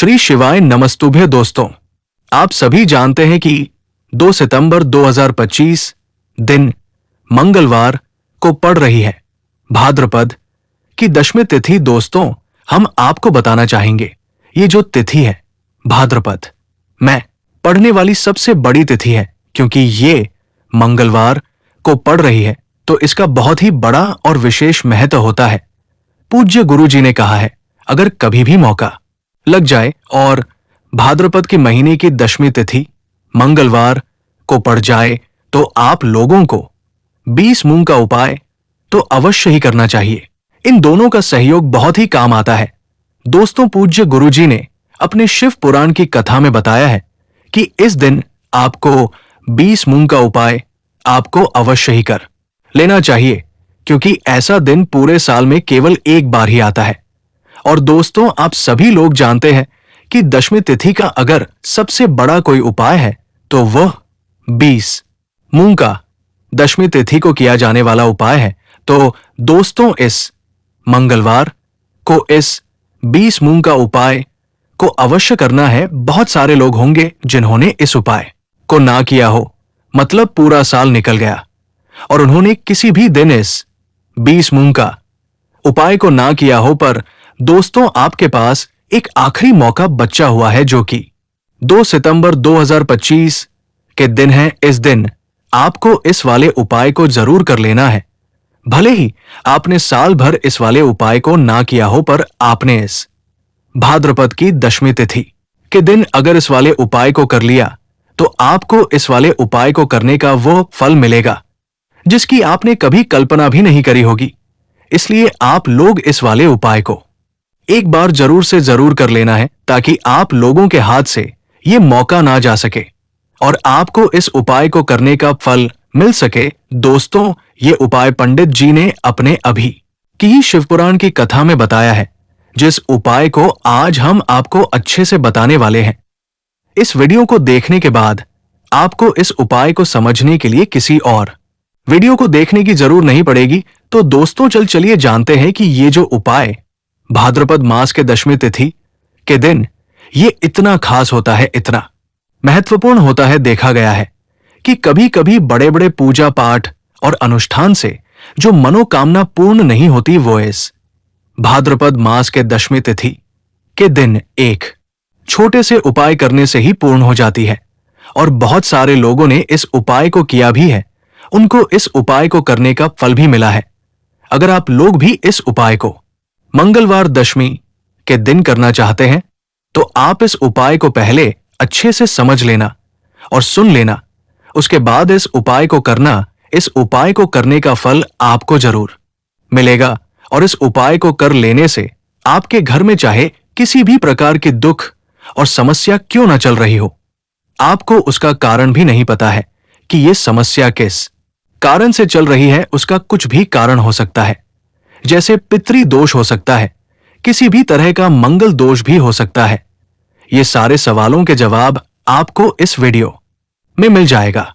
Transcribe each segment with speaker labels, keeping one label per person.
Speaker 1: श्री शिवाय नमस्तुभ्य दोस्तों, आप सभी जानते हैं कि 2 सितंबर 2025 दिन मंगलवार को पड़ रही है भाद्रपद की दशमी तिथि। दोस्तों, हम आपको बताना चाहेंगे ये जो तिथि है भाद्रपद में पड़ने वाली सबसे बड़ी तिथि है, क्योंकि ये मंगलवार को पड़ रही है तो इसका बहुत ही बड़ा और विशेष महत्व होता है। पूज्य गुरु जी ने कहा है, अगर कभी भी मौका लग जाए और भाद्रपद के महीने की दशमी तिथि मंगलवार को पड़ जाए तो आप लोगों को 20 मूंग का उपाय तो अवश्य ही करना चाहिए। इन दोनों का सहयोग बहुत ही काम आता है। दोस्तों, पूज्य गुरु जी ने अपने शिव पुराण की कथा में बताया है कि इस दिन आपको 20 मूंग का उपाय आपको अवश्य ही कर लेना चाहिए, क्योंकि ऐसा दिन पूरे साल में केवल एक बार ही आता है। और दोस्तों, आप सभी लोग जानते हैं कि दशमी तिथि का अगर सबसे बड़ा कोई उपाय है तो वह 20 मूंग का दशमी तिथि को किया जाने वाला उपाय है। तो दोस्तों, इस मंगलवार को इस 20 मूंग का उपाय को अवश्य करना है। बहुत सारे लोग होंगे जिन्होंने इस उपाय को ना किया हो, मतलब पूरा साल निकल गया और उन्होंने किसी भी दिन इस 20 मूंग का उपाय को ना किया हो, पर दोस्तों आपके पास एक आखिरी मौका बचा हुआ है, जो कि 2 सितंबर 2025 के दिन है। इस दिन आपको इस वाले उपाय को जरूर कर लेना है। भले ही आपने साल भर इस वाले उपाय को ना किया हो, पर आपने इस भाद्रपद की दशमी तिथि के दिन अगर इस वाले उपाय को कर लिया तो आपको इस वाले उपाय को करने का वो फल मिलेगा जिसकी आपने कभी कल्पना भी नहीं करी होगी। इसलिए आप लोग इस वाले उपाय को एक बार जरूर से जरूर कर लेना है, ताकि आप लोगों के हाथ से ये मौका ना जा सके और आपको इस उपाय को करने का फल मिल सके। दोस्तों, ये उपाय पंडित जी ने अपने अभी की ही शिवपुराण की कथा में बताया है, जिस उपाय को आज हम आपको अच्छे से बताने वाले हैं। इस वीडियो को देखने के बाद आपको इस उपाय को समझने के लिए किसी और वीडियो को देखने की जरूर नहीं पड़ेगी। तो दोस्तों, चलिए जानते हैं कि ये जो उपाय भाद्रपद मास के दशमी तिथि के दिन ये इतना खास होता है, इतना महत्वपूर्ण होता है। देखा गया है कि कभी कभी बड़े बड़े पूजा पाठ और अनुष्ठान से जो मनोकामना पूर्ण नहीं होती, वो इस भाद्रपद मास के दशमी तिथि के दिन एक छोटे से उपाय करने से ही पूर्ण हो जाती है। और बहुत सारे लोगों ने इस उपाय को किया भी है, उनको इस उपाय को करने का फल भी मिला है। अगर आप लोग भी इस उपाय को मंगलवार दशमी के दिन करना चाहते हैं तो आप इस उपाय को पहले अच्छे से समझ लेना और सुन लेना, उसके बाद इस उपाय को करना। इस उपाय को करने का फल आपको जरूर मिलेगा और इस उपाय को कर लेने से आपके घर में चाहे किसी भी प्रकार की दुख और समस्या क्यों ना चल रही हो, आपको उसका कारण भी नहीं पता है कि यह समस्या किस कारण से चल रही है। उसका कुछ भी कारण हो सकता है, जैसे पितृ दोष हो सकता है, किसी भी तरह का मंगल दोष भी हो सकता है। ये सारे सवालों के जवाब आपको इस वीडियो में मिल जाएगा।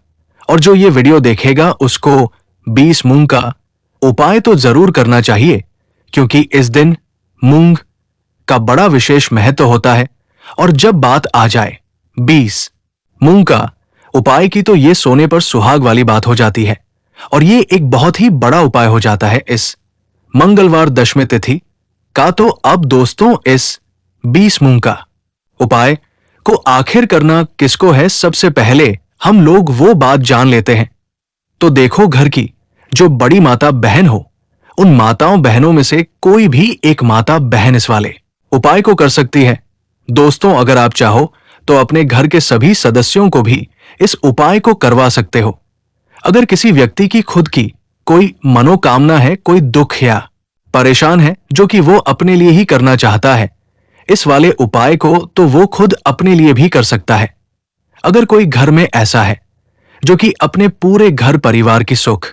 Speaker 1: और जो ये वीडियो देखेगा उसको 20 मूंग का उपाय तो जरूर करना चाहिए, क्योंकि इस दिन मूंग का बड़ा विशेष महत्व होता है। और जब बात आ जाए 20 मूंग का उपाय की, तो ये सोने पर सुहाग वाली बात हो जाती है और ये एक बहुत ही बड़ा उपाय हो जाता है इस मंगलवार दशमी तिथि का। तो अब दोस्तों, इस 20 मूंग का उपाय को आखिर करना किसको है, सबसे पहले हम लोग वो बात जान लेते हैं। तो देखो, घर की जो बड़ी माता बहन हो, उन माताओं बहनों में से कोई भी एक माता बहन इस वाले उपाय को कर सकती है। दोस्तों, अगर आप चाहो तो अपने घर के सभी सदस्यों को भी इस उपाय को करवा सकते हो। अगर किसी व्यक्ति की खुद की कोई मनोकामना है, कोई दुख या परेशान है जो कि वो अपने लिए ही करना चाहता है इस वाले उपाय को, तो वो खुद अपने लिए भी कर सकता है। अगर कोई घर में ऐसा है जो कि अपने पूरे घर परिवार की सुख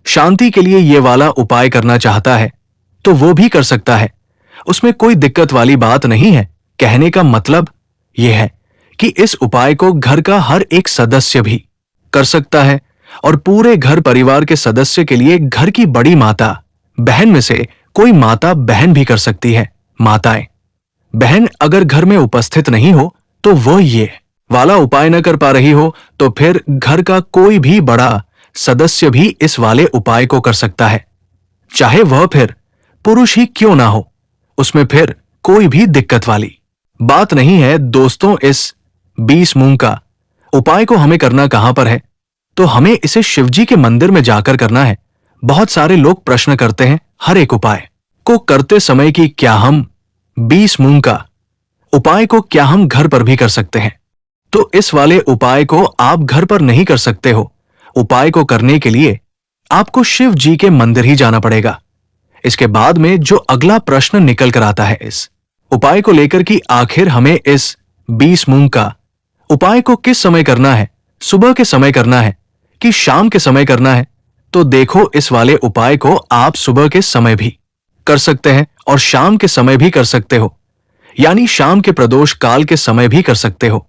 Speaker 1: शांति के लिए ये वाला उपाय करना चाहता है, तो वो भी कर सकता है। उसमें कोई दिक्कत वाली बात नहीं है। कहने का मतलब यह है कि इस उपाय को घर का हर एक सदस्य भी कर सकता है और पूरे घर परिवार के सदस्य के लिए घर की बड़ी माता बहन में से कोई माता बहन भी कर सकती है। माताएं बहन अगर घर में उपस्थित नहीं हो तो वो ये वाला उपाय न कर पा रही हो, तो फिर घर का कोई भी बड़ा सदस्य भी इस वाले उपाय को कर सकता है, चाहे वह फिर पुरुष ही क्यों ना हो। उसमें फिर कोई भी दिक्कत वाली बात नहीं है। दोस्तों, इस 20 मूंग का उपाय को हमें करना कहां पर है? तो हमें इसे शिवजी के मंदिर में जाकर करना है। बहुत सारे लोग प्रश्न करते हैं हर एक उपाय को करते समय कि क्या हम 20 मूंग का उपाय को क्या हम घर पर भी कर सकते हैं? तो इस वाले उपाय को आप घर पर नहीं कर सकते हो। उपाय को करने के लिए आपको शिव जी के मंदिर ही जाना पड़ेगा। इसके बाद में जो अगला प्रश्न निकल कर आता है इस उपाय को लेकर कि आखिर हमें इस 20 मूंग का उपाय को किस समय करना है, सुबह के समय करना है कि शाम के समय करना है? तो देखो, इस वाले उपाय को आप सुबह के समय भी कर सकते हैं और शाम के समय भी कर सकते हो, यानी शाम के प्रदोष काल के समय भी कर सकते हो।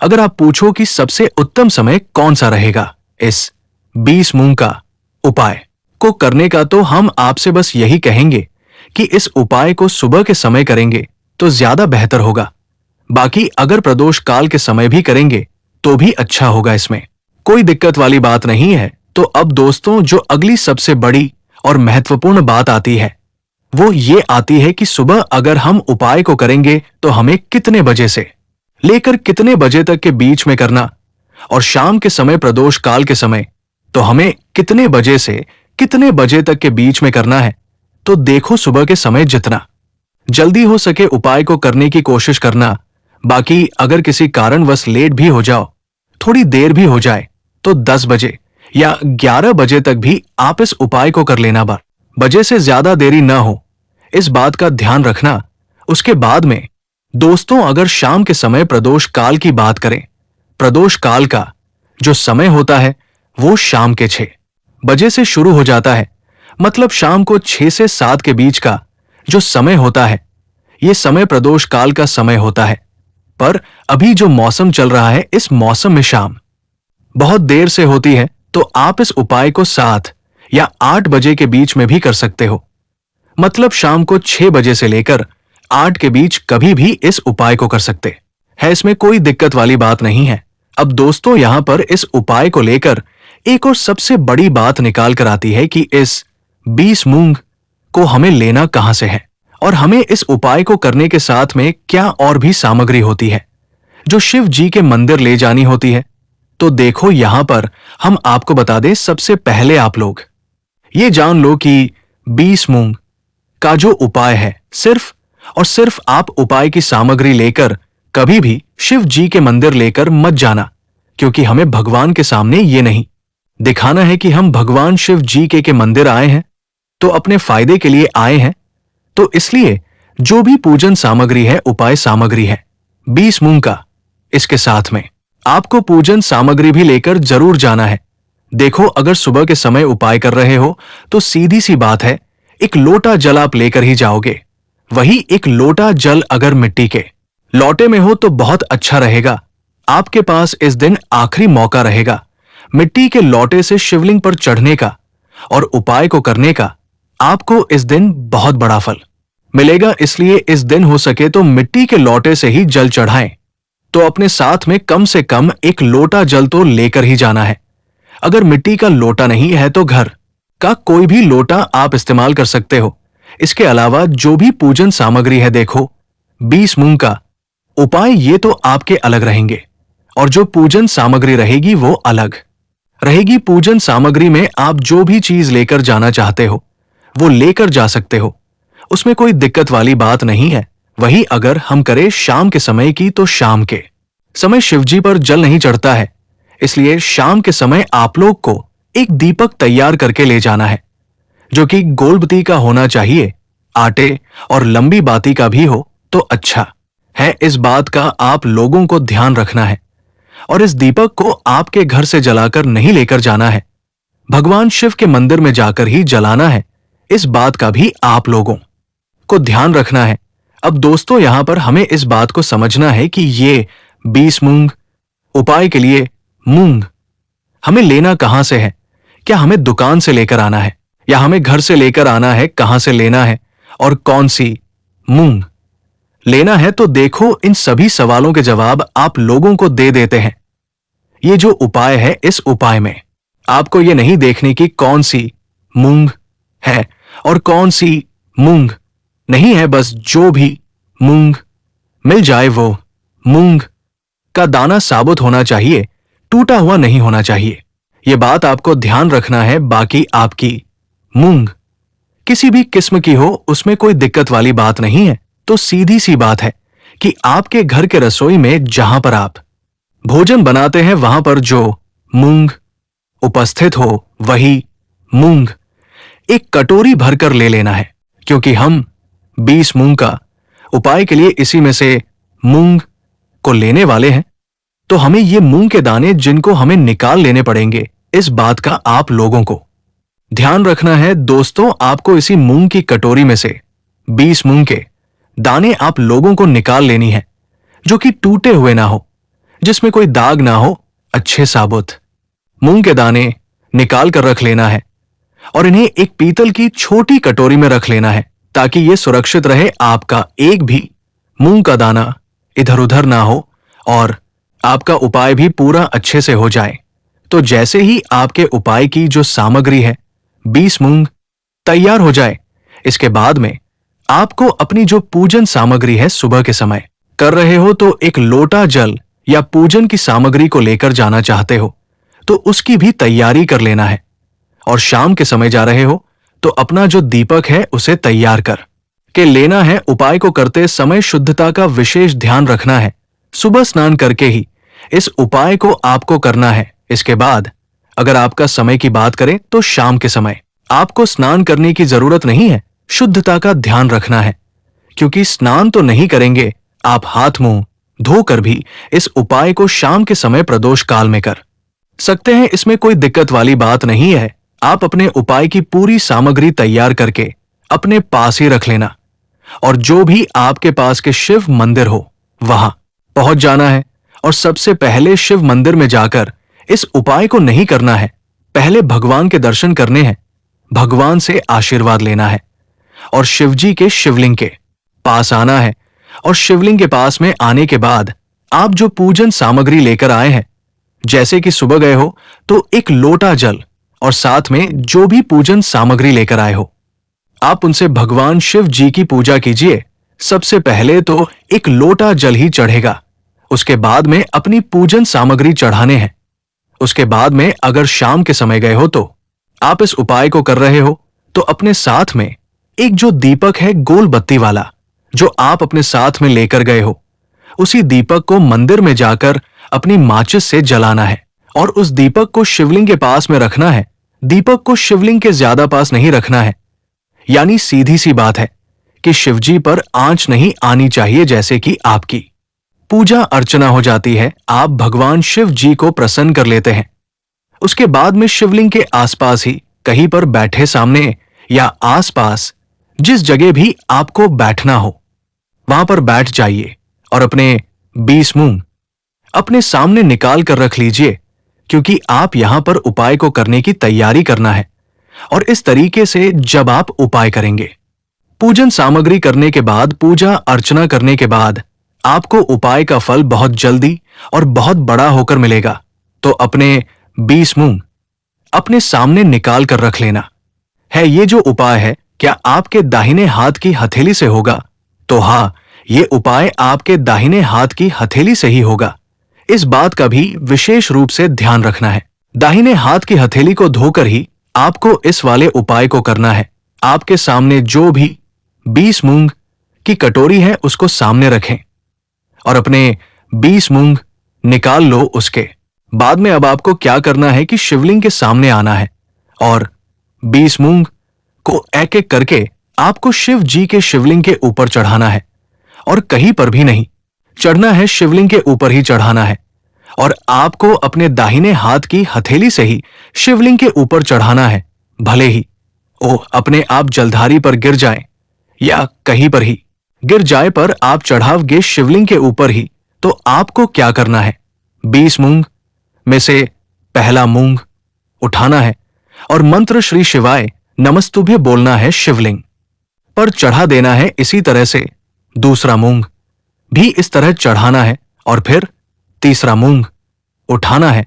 Speaker 1: अगर आप पूछो कि सबसे उत्तम समय कौन सा रहेगा इस 20 मूंग का उपाय को करने का, तो हम आपसे बस यही कहेंगे कि इस उपाय को सुबह के समय करेंगे तो ज्यादा बेहतर होगा। बाकी अगर प्रदोष काल के समय भी करेंगे तो भी अच्छा होगा, इसमें कोई दिक्कत वाली बात नहीं है। तो अब दोस्तों, जो अगली सबसे बड़ी और महत्वपूर्ण बात आती है वो ये आती है कि सुबह अगर हम उपाय को करेंगे तो हमें कितने बजे से लेकर कितने बजे तक के बीच में करना, और शाम के समय प्रदोष काल के समय तो हमें कितने बजे से कितने बजे तक के बीच में करना है। तो देखो, सुबह के समय जितना जल्दी हो सके उपाय को करने की कोशिश करना। बाकी अगर किसी कारणवश लेट भी हो जाओ, थोड़ी देर भी हो जाए, तो 10 बजे या 11 बजे तक भी आप इस उपाय को कर लेना। 12 बजे से ज्यादा देरी ना हो, इस बात का ध्यान रखना। उसके बाद में दोस्तों, अगर शाम के समय प्रदोष काल की बात करें, प्रदोष काल का जो समय होता है वो शाम के 6 बजे से शुरू हो जाता है। मतलब शाम को 6 से 7 के बीच का जो समय होता है, ये समय प्रदोष काल का समय होता है। पर अभी जो मौसम चल रहा है, इस मौसम में शाम बहुत देर से होती है, तो आप इस उपाय को 7 या 8 बजे के बीच में भी कर सकते हो। मतलब शाम को 6 बजे से लेकर 8 के बीच कभी भी इस उपाय को कर सकते हैं, इसमें कोई दिक्कत वाली बात नहीं है। अब दोस्तों, यहां पर इस उपाय को लेकर एक और सबसे बड़ी बात निकाल कर आती है कि इस 20 मूंग को हमें लेना कहां से है, और हमें इस उपाय को करने के साथ में क्या और भी सामग्री होती है जो शिव जी के मंदिर ले जानी होती है। तो देखो, यहां पर हम आपको बता दें, सबसे पहले आप लोग ये जान लो कि 20 मूंग का जो उपाय है, सिर्फ और सिर्फ आप उपाय की सामग्री लेकर कभी भी शिव जी के मंदिर लेकर मत जाना, क्योंकि हमें भगवान के सामने ये नहीं दिखाना है कि हम भगवान शिव जी के मंदिर आए हैं, तो अपने फायदे के लिए आए हैं। तो इसलिए जो भी पूजन सामग्री है, उपाय सामग्री है 20 मूंग का, इसके साथ में आपको पूजन सामग्री भी लेकर जरूर जाना है। देखो, अगर सुबह के समय उपाय कर रहे हो तो सीधी सी बात है, एक लोटा जल आप लेकर ही जाओगे। वही एक लोटा जल अगर मिट्टी के लोटे में हो तो बहुत अच्छा रहेगा। आपके पास इस दिन आखिरी मौका रहेगा मिट्टी के लोटे से शिवलिंग पर चढ़ने का और उपाय को करने का। आपको इस दिन बहुत बड़ा फल मिलेगा, इसलिए इस दिन हो सके तो मिट्टी के लोटे से ही जल चढ़ाएं। तो अपने साथ में कम से कम एक लोटा जल तो लेकर ही जाना है। अगर मिट्टी का लोटा नहीं है तो घर का कोई भी लोटा आप इस्तेमाल कर सकते हो। इसके अलावा जो भी पूजन सामग्री है, देखो 20 मूंग का उपाय ये तो आपके अलग रहेंगे, और जो पूजन सामग्री रहेगी वो अलग रहेगी। पूजन सामग्री में आप जो भी चीज लेकर जाना चाहते हो वो लेकर जा सकते हो, उसमें कोई दिक्कत वाली बात नहीं है। वही अगर हम करें शाम के समय की, तो शाम के समय शिवजी पर जल नहीं चढ़ता है, इसलिए शाम के समय आप लोग को एक दीपक तैयार करके ले जाना है, जो कि गोलबत्ती का होना चाहिए। आटे और लंबी बाती का भी हो तो अच्छा है। इस बात का आप लोगों को ध्यान रखना है, और इस दीपक को आपके घर से जलाकर नहीं लेकर जाना है, भगवान शिव के मंदिर में जाकर ही जलाना है। इस बात का भी आप लोगों को ध्यान रखना है। अब दोस्तों, यहां पर हमें इस बात को समझना है कि ये 20 मूंग उपाय के लिए मूंग हमें लेना कहां से है। क्या हमें दुकान से लेकर आना है या हमें घर से लेकर आना है? कहां से लेना है और कौन सी मूंग लेना है तो देखो, इन सभी सवालों के जवाब आप लोगों को दे देते हैं। ये जो उपाय है, इस उपाय में आपको ये नहीं देखने की कौन सी मूंग है और कौन सी मूंग नहीं है, बस जो भी मूंग मिल जाए वो मूंग का दाना साबुत होना चाहिए, टूटा हुआ नहीं होना चाहिए। ये बात आपको ध्यान रखना है। बाकी आपकी मूंग किसी भी किस्म की हो, उसमें कोई दिक्कत वाली बात नहीं है। तो सीधी सी बात है कि आपके घर के रसोई में जहां पर आप भोजन बनाते हैं, वहां पर जो मूंग उपस्थित हो, वही मूंग एक कटोरी भरकर ले लेना है। क्योंकि हम 20 मूंग का उपाय के लिए इसी में से मूंग को लेने वाले हैं, तो हमें ये मूंग के दाने जिनको हमें निकाल लेने पड़ेंगे, इस बात का आप लोगों को ध्यान रखना है। दोस्तों, आपको इसी मूंग की कटोरी में से 20 मूंग के दाने आप लोगों को निकाल लेनी है, जो कि टूटे हुए ना हो, जिसमें कोई दाग ना हो, अच्छे साबुत मूंग के दाने निकाल कर रख लेना है और इन्हें एक पीतल की छोटी कटोरी में रख लेना है, ताकि यह सुरक्षित रहे, आपका एक भी मूंग का दाना इधर उधर ना हो और आपका उपाय भी पूरा अच्छे से हो जाए। तो जैसे ही आपके उपाय की जो सामग्री है 20 मूंग तैयार हो जाए, इसके बाद में आपको अपनी जो पूजन सामग्री है, सुबह के समय कर रहे हो तो एक लोटा जल या पूजन की सामग्री को लेकर जाना चाहते हो तो उसकी भी तैयारी कर लेना है। और शाम के समय जा रहे हो तो अपना जो दीपक है उसे तैयार कर के लेना है। उपाय को करते समय शुद्धता का विशेष ध्यान रखना है। सुबह स्नान करके ही इस उपाय को आपको करना है। इसके बाद अगर आपका समय की बात करें तो शाम के समय आपको स्नान करने की जरूरत नहीं है, शुद्धता का ध्यान रखना है। क्योंकि स्नान तो नहीं करेंगे, आप हाथ मुंह धोकर भी इस उपाय को शाम के समय प्रदोष काल में कर सकते हैं, इसमें कोई दिक्कत वाली बात नहीं है। आप अपने उपाय की पूरी सामग्री तैयार करके अपने पास ही रख लेना और जो भी आपके पास के शिव मंदिर हो वहां पहुंच जाना है। और सबसे पहले शिव मंदिर में जाकर इस उपाय को नहीं करना है, पहले भगवान के दर्शन करने हैं, भगवान से आशीर्वाद लेना है और शिवजी के शिवलिंग के पास आना है। और शिवलिंग के पास में आने के बाद आप जो पूजन सामग्री लेकर आए हैं, जैसे कि सुबह गए हो तो एक लोटा जल और साथ में जो भी पूजन सामग्री लेकर आए हो, आप उनसे भगवान शिव जी की पूजा कीजिए। सबसे पहले तो एक लोटा जल ही चढ़ेगा, उसके बाद में अपनी पूजन सामग्री चढ़ाने हैं। उसके बाद में अगर शाम के समय गए हो तो आप इस उपाय को कर रहे हो तो अपने साथ में एक जो दीपक है गोल बत्ती वाला, जो आप अपने साथ में लेकर गए हो, उसी दीपक को मंदिर में जाकर अपनी माचिस से जलाना है और उस दीपक को शिवलिंग के पास में रखना है। दीपक को शिवलिंग के ज्यादा पास नहीं रखना है, यानी सीधी सी बात है कि शिवजी पर आंच नहीं आनी चाहिए। जैसे कि आपकी पूजा अर्चना हो जाती है, आप भगवान शिव जी को प्रसन्न कर लेते हैं। उसके बाद में शिवलिंग के आसपास ही कहीं पर बैठे सामने या आसपास जिस जगह भी आपको बैठना हो वहां पर बैठ जाइए और अपने 20 मूंग अपने सामने निकाल कर रख लीजिए, क्योंकि आप यहां पर उपाय को करने की तैयारी करना है। और इस तरीके से जब आप उपाय करेंगे, पूजन सामग्री करने के बाद, पूजा अर्चना करने के बाद आपको उपाय का फल बहुत जल्दी और बहुत बड़ा होकर मिलेगा। तो अपने 20 मूंग अपने सामने निकाल कर रख लेना है। ये जो उपाय है, क्या आपके दाहिने हाथ की हथेली से होगा? तो हां, ये उपाय आपके दाहिने हाथ की हथेली से ही होगा। इस बात का भी विशेष रूप से ध्यान रखना है। दाहिने हाथ की हथेली को धोकर ही आपको इस वाले उपाय को करना है। आपके सामने जो भी 20 मूंग की कटोरी है उसको सामने रखें और अपने 20 मूंग निकाल लो। उसके बाद में अब आपको क्या करना है कि शिवलिंग के सामने आना है और 20 मूंग को एक एक करके आपको शिव जी के शिवलिंग के ऊपर चढ़ाना है और कहीं पर भी नहीं चढ़ना है, शिवलिंग के ऊपर ही चढ़ाना है। और आपको अपने दाहिने हाथ की हथेली से ही शिवलिंग के ऊपर चढ़ाना है। भले ही अपने आप जलधारी पर गिर जाए या कहीं पर ही गिर जाए, पर आप चढ़ाओगे शिवलिंग के ऊपर ही। तो आपको क्या करना है, 20 मूंग में से पहला मूंग उठाना है और मंत्र श्री शिवाय नमस्तुभ्य बोलना है, शिवलिंग पर चढ़ा देना है। इसी तरह से दूसरा मूंग भी इस तरह चढ़ाना है और फिर तीसरा मूंग उठाना है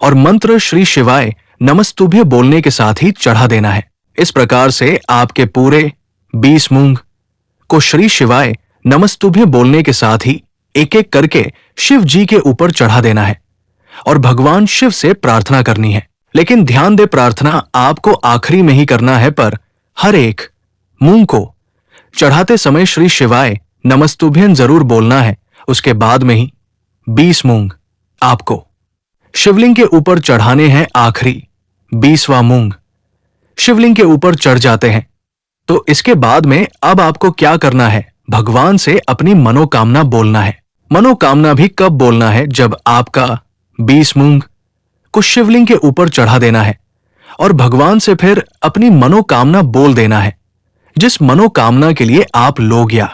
Speaker 1: और मंत्र श्री शिवाय नमस्तुभ्य बोलने के साथ ही चढ़ा देना है। इस प्रकार से आपके पूरे 20 मूंग को श्री शिवाय नमस्तुभ्य बोलने के साथ ही एक एक करके शिव जी के ऊपर चढ़ा देना है और भगवान शिव से प्रार्थना करनी है। लेकिन ध्यान दे, प्रार्थना आपको आखिरी में ही करना है, पर हर एक मूंग को चढ़ाते समय श्री शिवाय नमस्तुभ्यं जरूर बोलना है। उसके बाद में ही 20 मूंग आपको शिवलिंग के ऊपर चढ़ाने हैं। आखिरी 20वां मूंग शिवलिंग के ऊपर चढ़ जाते हैं तो इसके बाद में अब आपको क्या करना है, भगवान से अपनी मनोकामना बोलना है। मनोकामना भी कब बोलना है, जब आपका 20 मूंग को शिवलिंग के ऊपर चढ़ा देना है और भगवान से फिर अपनी मनोकामना बोल देना है। जिस मनोकामना के लिए आप लोग या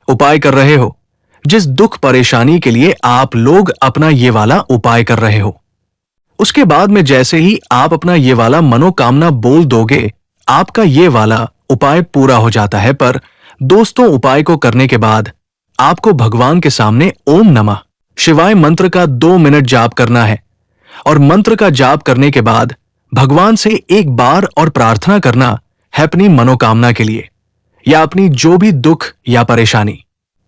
Speaker 1: उपाय कर रहे हो, जिस दुख परेशानी के लिए आप लोग अपना ये वाला उपाय कर रहे हो, उसके बाद में जैसे ही आप अपना ये वाला मनोकामना बोल दोगे, आपका ये वाला उपाय पूरा हो जाता है। पर दोस्तों, उपाय को करने के बाद आपको भगवान के सामने ओम नमः शिवाय मंत्र का 2 मिनट जाप करना है और मंत्र का जाप करने के बाद भगवान से एक बार और प्रार्थना करना है अपनी मनोकामना के लिए या अपनी जो भी दुख या परेशानी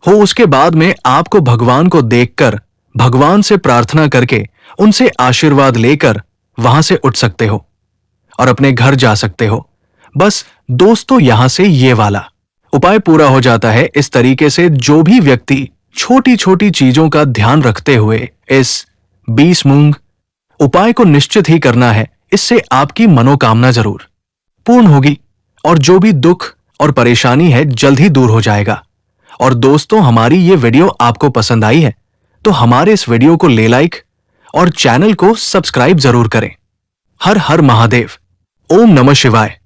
Speaker 1: हो। उसके बाद में आपको भगवान को देखकर, भगवान से प्रार्थना करके, उनसे आशीर्वाद लेकर वहां से उठ सकते हो और अपने घर जा सकते हो। बस दोस्तों, यहां से ये वाला उपाय पूरा हो जाता है। इस तरीके से जो भी व्यक्ति छोटी छोटी चीजों का ध्यान रखते हुए इस 20 मूंग उपाय को निश्चित ही करना है, इससे आपकी मनोकामना जरूर पूर्ण होगी और जो भी दुख और परेशानी है जल्द ही दूर हो जाएगा। और दोस्तों, हमारी ये वीडियो आपको पसंद आई है तो हमारे इस वीडियो को लाइक और चैनल को सब्सक्राइब जरूर करें। हर हर महादेव। ओम नमः शिवाय।